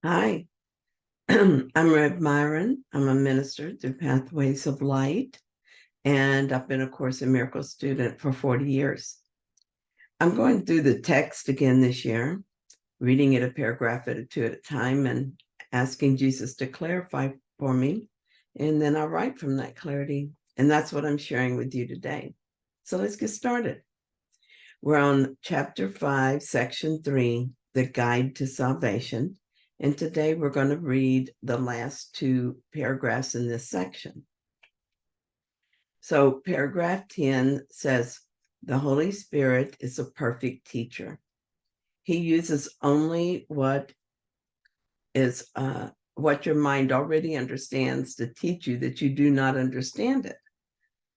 Hi, I'm Rev Myron. I'm a minister through Pathways of Light, and I've been a Course in Miracles student for 40 years. I'm going through the text again this year, reading it a paragraph at a time and asking Jesus to clarify for me. And then I'll write from that clarity. And that's what I'm sharing with you today. So let's get started. We're on chapter 5, section 3, the guide to salvation. And today we're going to read the last two paragraphs in this section. So paragraph 10 says, the Holy Spirit is a perfect teacher. He uses only what your mind already understands to teach you that you do not understand it.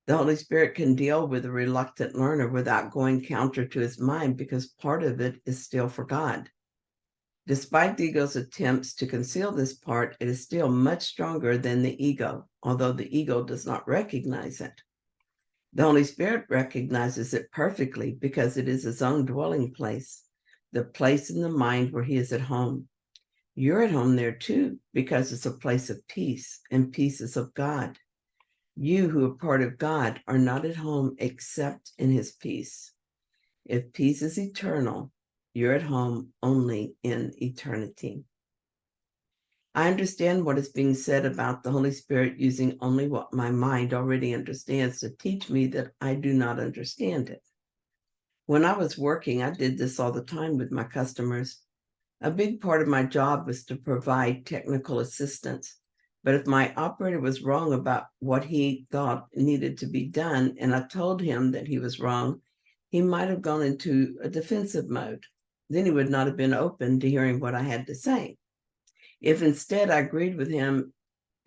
The Holy Spirit can deal with a reluctant learner without going counter to his mind because part of it is still for God. Despite the ego's attempts to conceal this part, it is still much stronger than the ego, although the ego does not recognize it. The Holy Spirit recognizes it perfectly because it is his own dwelling place, the place in the mind where he is at home. You're at home there too, because it's a place of peace, and peace is of God. You who are part of God are not at home except in his peace. If peace is eternal, you're at home only in eternity. I understand what is being said about the Holy Spirit using only what my mind already understands to teach me that I do not understand it. When I was working, I did this all the time with my customers. A big part of my job was to provide technical assistance. But if my operator was wrong about what he thought needed to be done, and I told him that he was wrong, he might have gone into a defensive mode. Then he would not have been open to hearing what I had to say. If instead I agreed with him,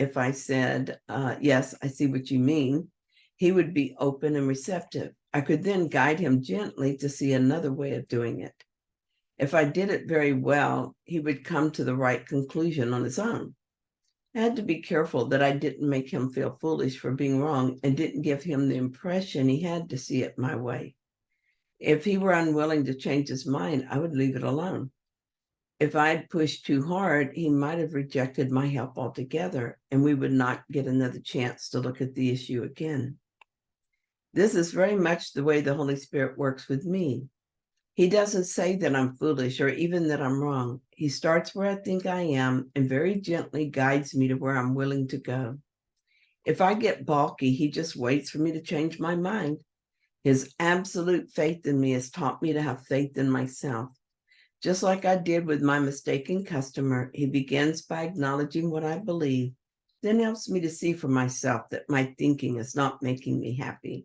if I said, yes, I see what you mean, he would be open and receptive. I could then guide him gently to see another way of doing it. If I did it very well, he would come to the right conclusion on his own. I had to be careful that I didn't make him feel foolish for being wrong and didn't give him the impression he had to see it my way. If he were unwilling to change his mind, I would leave it alone. If I'd pushed too hard, he might have rejected my help altogether, and we would not get another chance to look at the issue again. This is very much the way the Holy Spirit works with me. He doesn't say that I'm foolish or even that I'm wrong. He starts where I think I am and very gently guides me to where I'm willing to go. If I get balky, he just waits for me to change my mind. His absolute faith in me has taught me to have faith in myself. Just like I did with my mistaken customer, he begins by acknowledging what I believe, then helps me to see for myself that my thinking is not making me happy.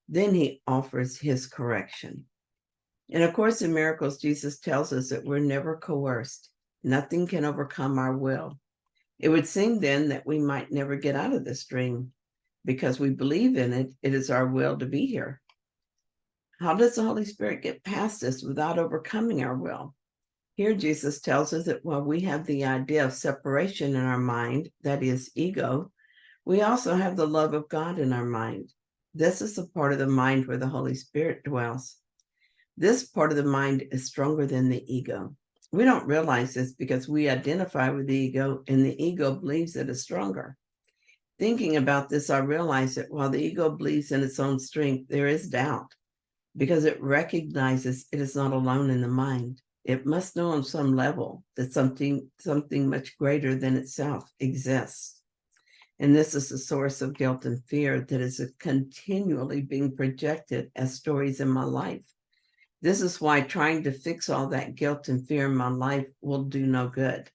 Then he offers his correction. In A Course in Miracles, Jesus tells us that we're never coerced. Nothing can overcome our will. It would seem then that we might never get out of this dream. Because we believe in it, it is our will to be here. How does the Holy Spirit get past us without overcoming our will? Here, Jesus tells us that while we have the idea of separation in our mind, that is ego, we also have the love of God in our mind. This is the part of the mind where the Holy Spirit dwells. This part of the mind is stronger than the ego. We don't realize this because we identify with the ego, and the ego believes it is stronger. Thinking about this, I realize that while the ego believes in its own strength, there is doubt because it recognizes it is not alone in the mind. It must know on some level that something much greater than itself exists. And this is the source of guilt and fear that is continually being projected as stories in my life. This is why trying to fix all that guilt and fear in my life will do no good.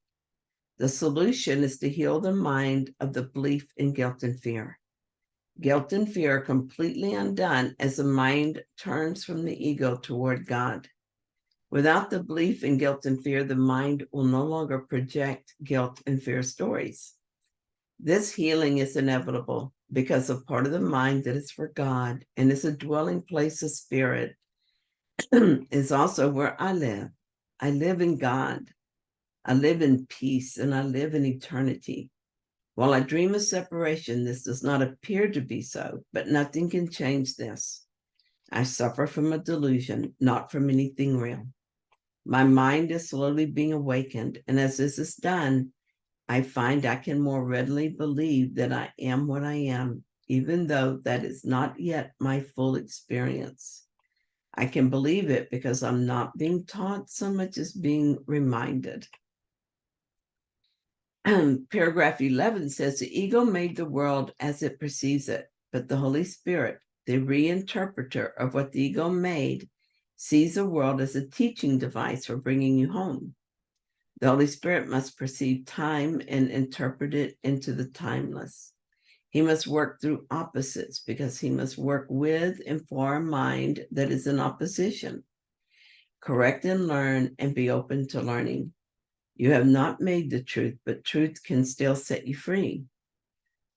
The solution is to heal the mind of the belief in guilt and fear. Guilt and fear are completely undone as the mind turns from the ego toward God. Without the belief in guilt and fear, the mind will no longer project guilt and fear stories. This healing is inevitable because a part of the mind that is for God and is a dwelling place of spirit is also where I live. I live in God. I live in peace and I live in eternity. While I dream of separation, this does not appear to be so, but nothing can change this. I suffer from a delusion, not from anything real. My mind is slowly being awakened, and as this is done, I find I can more readily believe that I am what I am, even though that is not yet my full experience. I can believe it because I'm not being taught so much as being reminded. Paragraph 11 says, the ego made the world as it perceives it, but the Holy Spirit, the reinterpreter of what the ego made, sees the world as a teaching device for bringing you home. The Holy Spirit must perceive time and interpret it into the timeless. He must work through opposites because he must work with and for a mind that is in opposition. Correct and learn and be open to learning. You have not made the truth, but truth can still set you free.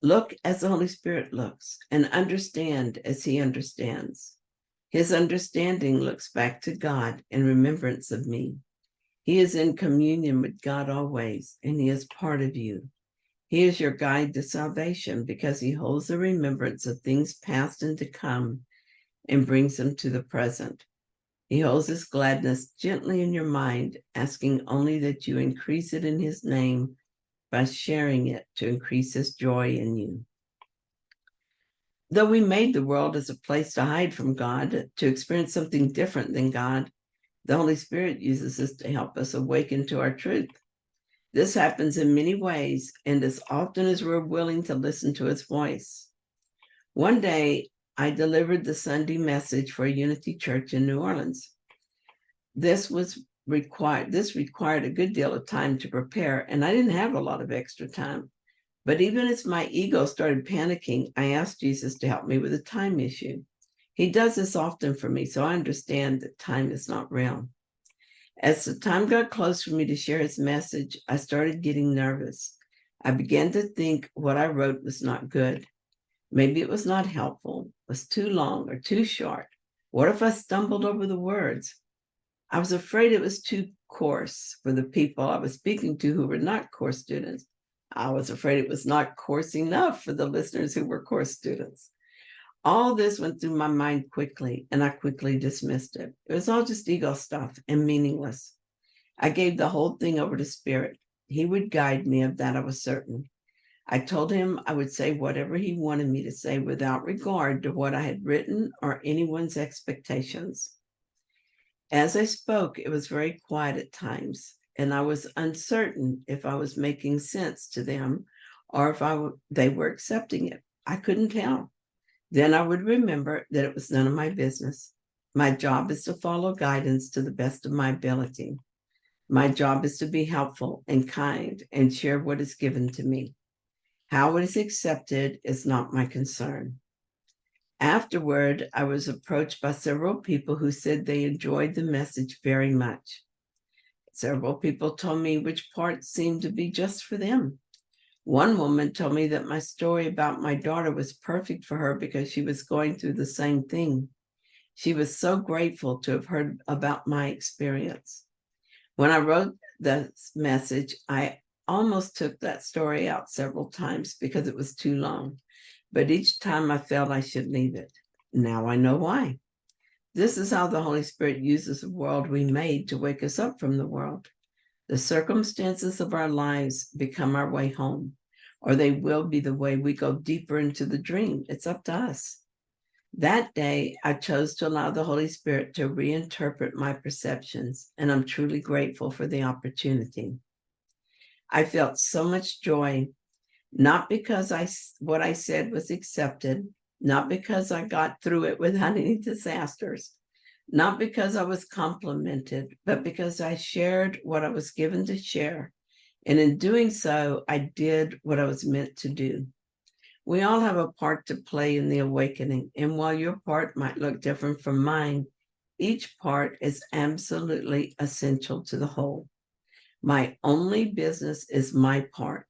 Look as the Holy Spirit looks and understand as he understands. His understanding looks back to God in remembrance of me. He is in communion with God always, and he is part of you. He is your guide to salvation because he holds the remembrance of things past and to come and brings them to the present. He holds his gladness gently in your mind, asking only that you increase it in his name by sharing it to increase his joy in you. Though we made the world as a place to hide from God, to experience something different than God, the Holy Spirit uses this to help us awaken to our truth. This happens in many ways and as often as we're willing to listen to his voice. One day, I delivered the Sunday message for a Unity Church in New Orleans. This required a good deal of time to prepare, and I didn't have a lot of extra time. But even as my ego started panicking, I asked Jesus to help me with a time issue. He does this often for me, so I understand that time is not real. As the time got close for me to share his message, I started getting nervous. I began to think what I wrote was not good. Maybe it was not helpful, was too long or too short. What if I stumbled over the words? I was afraid it was too coarse for the people I was speaking to who were not course students. I was afraid it was not coarse enough for the listeners who were course students. All this went through my mind quickly, and I quickly dismissed it. It was all just ego stuff and meaningless. I gave the whole thing over to Spirit. He would guide me, of that I was certain. I told him I would say whatever he wanted me to say without regard to what I had written or anyone's expectations. As I spoke, it was very quiet at times, and I was uncertain if I was making sense to them or if they were accepting it. I couldn't tell. Then I would remember that it was none of my business. My job is to follow guidance to the best of my ability. My job is to be helpful and kind and share what is given to me. How it is accepted is not my concern. Afterward, I was approached by several people who said they enjoyed the message very much. Several people told me which parts seemed to be just for them. One woman told me that my story about my daughter was perfect for her because she was going through the same thing. She was so grateful to have heard about my experience. When I wrote this message, I almost took that story out several times because it was too long. But each time I felt I should leave it. Now I know why. This is how the Holy Spirit uses the world we made to wake us up from the world. The circumstances of our lives become our way home, or they will be the way we go deeper into the dream. It's up to us. That day, I chose to allow the Holy Spirit to reinterpret my perceptions, and I'm truly grateful for the opportunity. I felt so much joy, not because what I said was accepted, not because I got through it without any disasters, not because I was complimented, but because I shared what I was given to share. And in doing so, I did what I was meant to do. We all have a part to play in the awakening. And while your part might look different from mine, each part is absolutely essential to the whole. My only business is my part.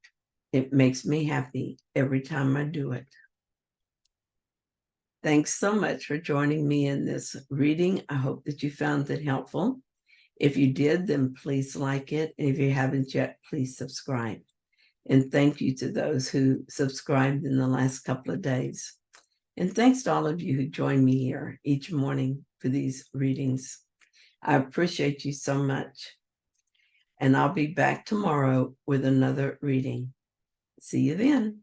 It makes me happy every time I do it. Thanks so much for joining me in this reading. I hope that you found it helpful. If you did, then please like it. And if you haven't yet, please subscribe. And thank you to those who subscribed in the last couple of days. And thanks to all of you who join me here each morning for these readings. I appreciate you so much. And I'll be back tomorrow with another reading. See you then.